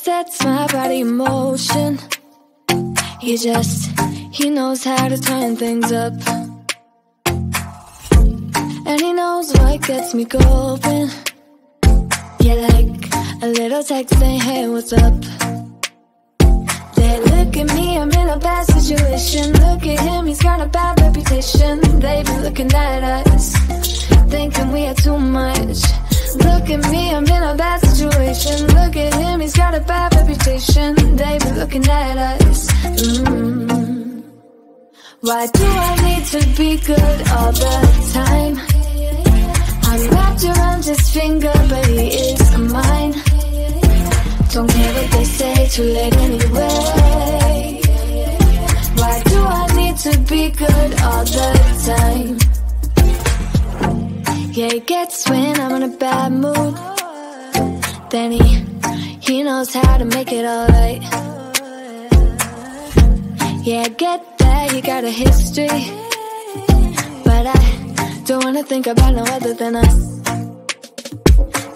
sets my body in motion. He knows how to turn things up. And he knows what gets me going. Yeah, like a little text saying, hey, what's up? They look at me, I'm in a bad situation. Look at him, he's got a bad reputation. They be looking at us, thinking we are too much. Look at me, I'm in a bad situation. Look at him, he's got a bad reputation. They be looking at us. Why do I need to be good all the time? I'm wrapped around his finger, but he is mine. Don't care what they say, too late anyway. Why do I need to be good all the time? Yeah, he gets when I'm in a bad mood. Then he knows how to make it alright. Yeah, I get that, you got a history, but I don't wanna think about no other than us.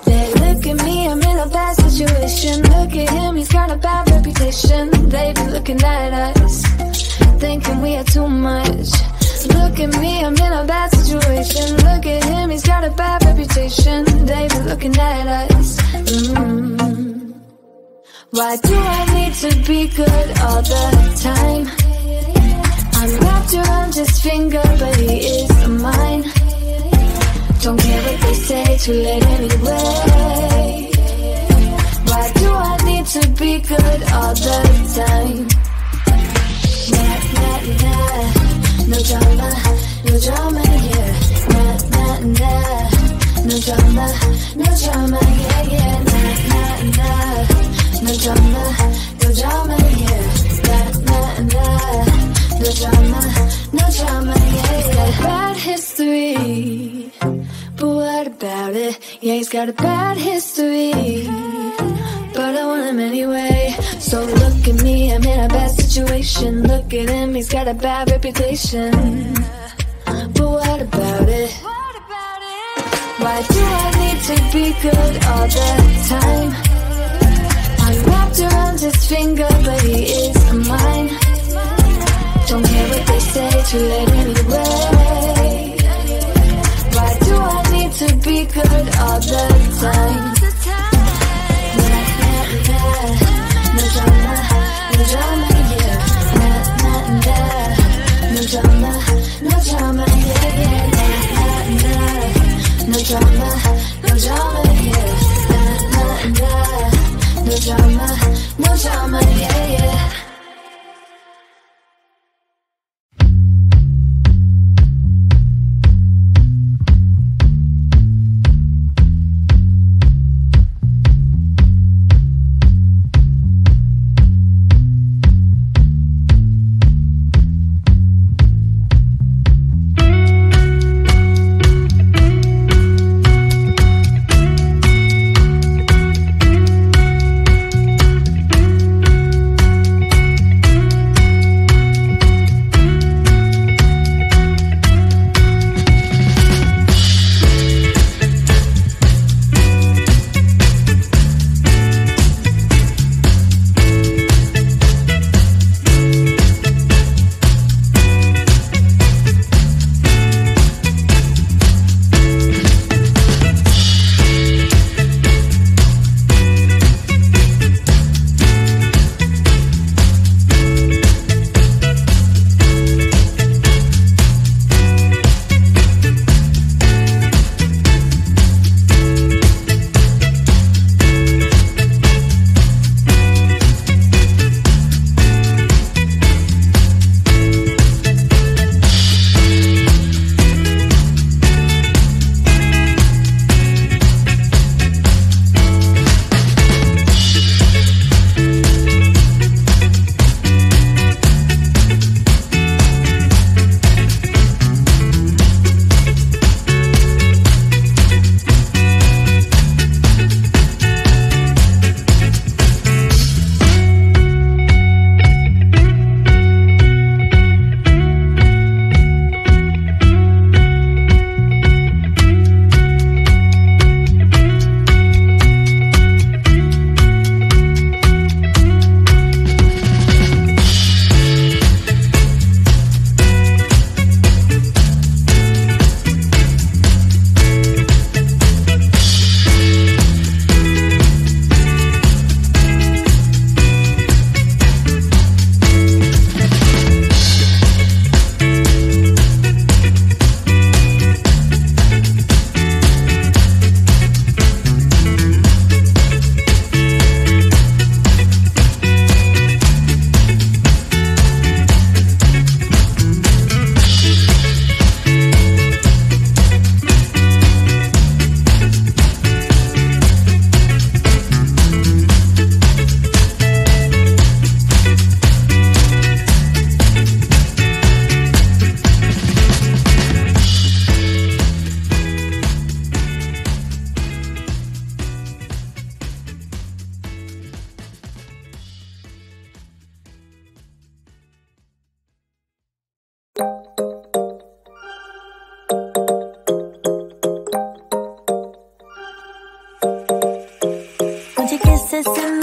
They look at me, I'm in a bad situation. Look at him, he's got a bad reputation. They be looking at us, thinking we are too much. Look at me, I'm in a bad situation. Look at him, he's got a bad reputation. They be looking at us. Why do I need to be good all the time? I'm wrapped around his finger, but he is mine. Don't care what they say, too late anyway. Why do I need to be good all the time? Nah, nah, nah. No drama, no drama, yeah. Nah, nah, nah. No drama, no drama, yeah, yeah. Nah, nah, nah. No drama, no drama, yeah. Nah, nah, nah. No drama, no drama, yeah, yeah. He's got a bad history, but what about it? Yeah, he's got a bad history, but I want him anyway. So look at me, I'm in a bad situation. Look at him, he's got a bad reputation, but what about it? Why do I need to be good all the time? I'm wrapped around his finger, but he is mine. Don't care what they say, too late anyway. Why do I need to be good all the time? Nah, nah, nah. No drama, no drama, yeah. Nah, nah, nah. No drama, no drama, yeah, yeah. Nah, nah, nah. No drama, no drama, yeah. Nah, nah, nah. No drama, no drama, yeah, yeah.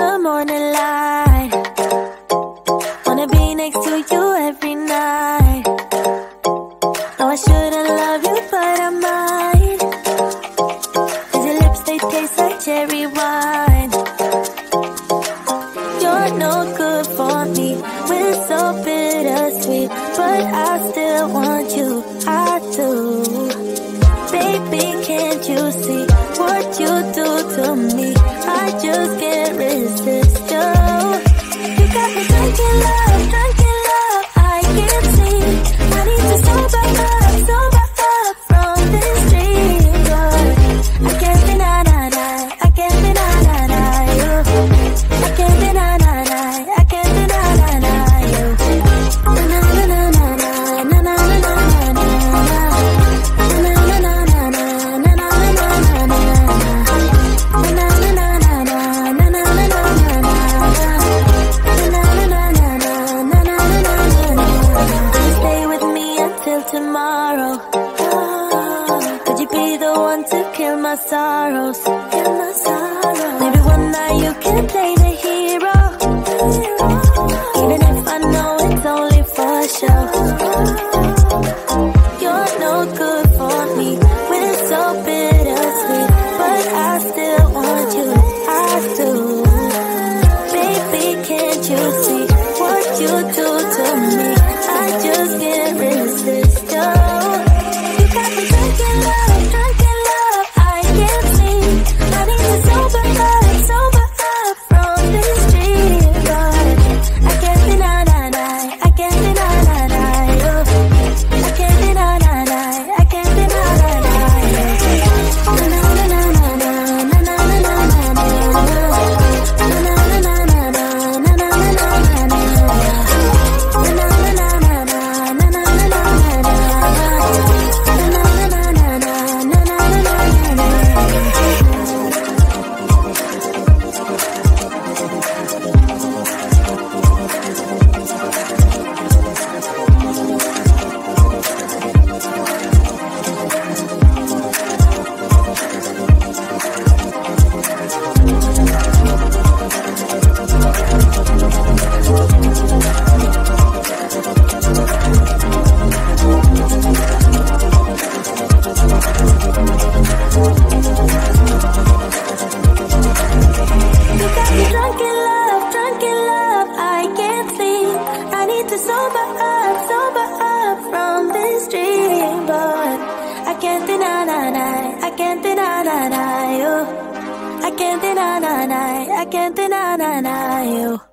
the morning light. Wanna be next to you every night. No, I shouldn't love you, but I might. 'Cause your lips, they taste like cherry wine. You're no good for me, we're so bittersweet, but I still want you, I do. Baby, can't you see what you do to me? I just can't resist you. You got me drunk in love, I can't see. I need to sober up from this dream, but I can't deny, I can't deny you. I can't deny, I can't deny you. Na na na na na na na na na na. Tomorrow, could you be the one to kill my sorrows? Maybe one night you can play the hero, even if I know it's only for show. You're no good for me, we're so bittersweet, but I still want you, I do. Baby, can't you see what you do to me? I just can't resist. You got me drunk in love, I can't sleep. I need to sober up from this dream, but I can't deny, I can't deny you. I can't deny, I can't deny you. Na na na na na na na na na na. Na na na na na na na na na. Sober up from this dream, but I can't deny, I can't deny you. I can't deny, I can't deny you.